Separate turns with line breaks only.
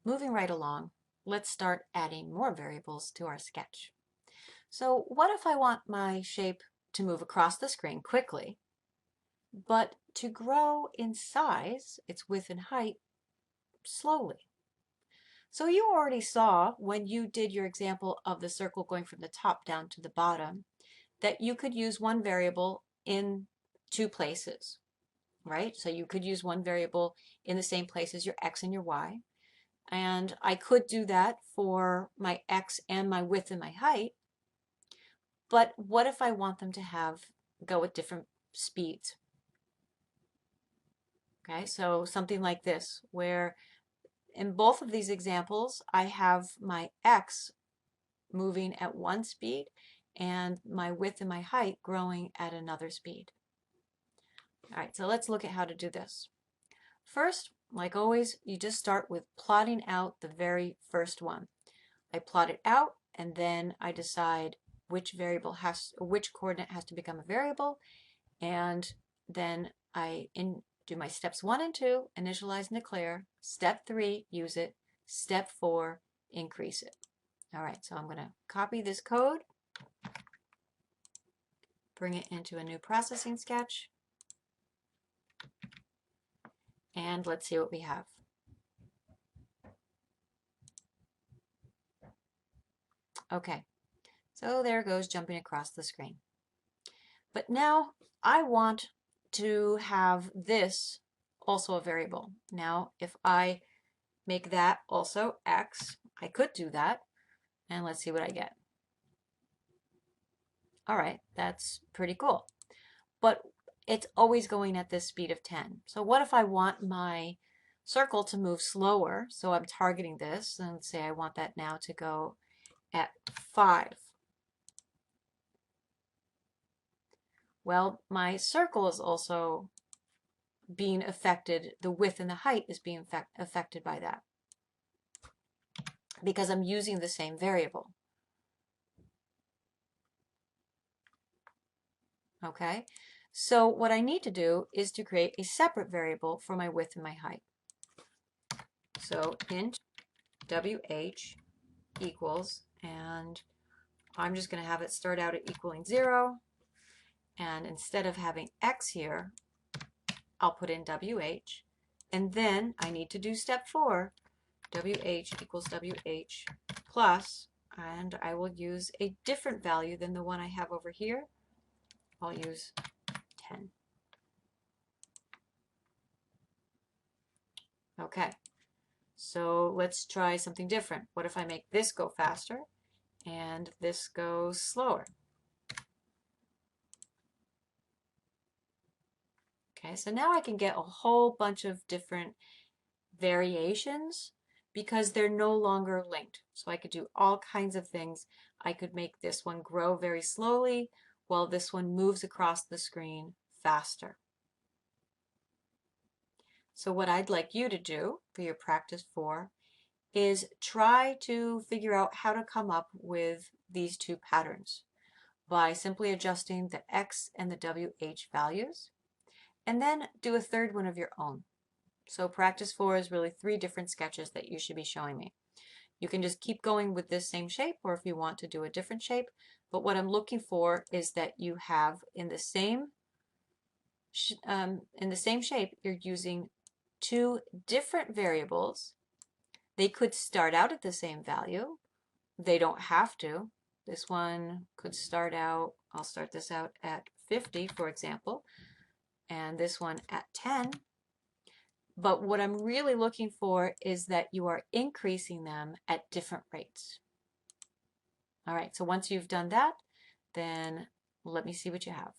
moving right along, let's start adding more variables to our sketch. So what if I want my shape to move across the screen quickly, but to grow in size, its width and height, slowly? So you already saw when you did your example of the circle going from the top down to the bottom that you could use one variable in two places, right? So you could use one variable in the same place as your x and your y. And I could do that for my x and my width and my height. But what if I want them to go at different speeds? Okay, so something like this, where in both of these examples, I have my x moving at one speed and my width and my height growing at another speed. All right, so let's look at how to do this. First, like always, you just start with plotting out the very first one. I plot it out and then I decide which coordinate has to become a variable, and then I do my steps 1 and 2, initialize and declare. Step 3, use it. Step 4, increase it. All right, so I'm going to copy this code, bring it into a new processing sketch, and let's see what we have. Okay, so there it goes, jumping across the screen. But now I want to have this also a variable. Now, if I make that also x, I could do that, and let's see what I get. All right, that's pretty cool. But it's always going at this speed of 10. So what if I want my circle to move slower? So I'm targeting this, and say I want that now to go at 5. Well, my circle is also being affected, the width and the height is being affected by that, because I'm using the same variable. Okay, so what I need to do is to create a separate variable for my width and my height. So int wh equals, and I'm just going to have it start out at equaling 0, and instead of having x here, I'll put in wh, and then I need to do step 4, wh equals wh plus, and I will use a different value than the one I have over here. I'll use 10. Okay, so let's try something different. What if I make this go faster and this goes slower? Okay, so now I can get a whole bunch of different variations because they're no longer linked. So I could do all kinds of things. I could make this one grow very slowly while this one moves across the screen faster. So what I'd like you to do for your practice 4 is try to figure out how to come up with these two patterns by simply adjusting the x and the wh values, and then do a third one of your own. So practice 4 is really 3 different sketches that you should be showing me. You can just keep going with this same shape, or if you want to do a different shape, but what I'm looking for is that you have in the same shape, you're using 2 different variables. They could start out at the same value. They don't have to. This one could start out, I'll start this out at 50, for example, and this one at 10. But what I'm really looking for is that you are increasing them at different rates. All right, so once you've done that, then let me see what you have.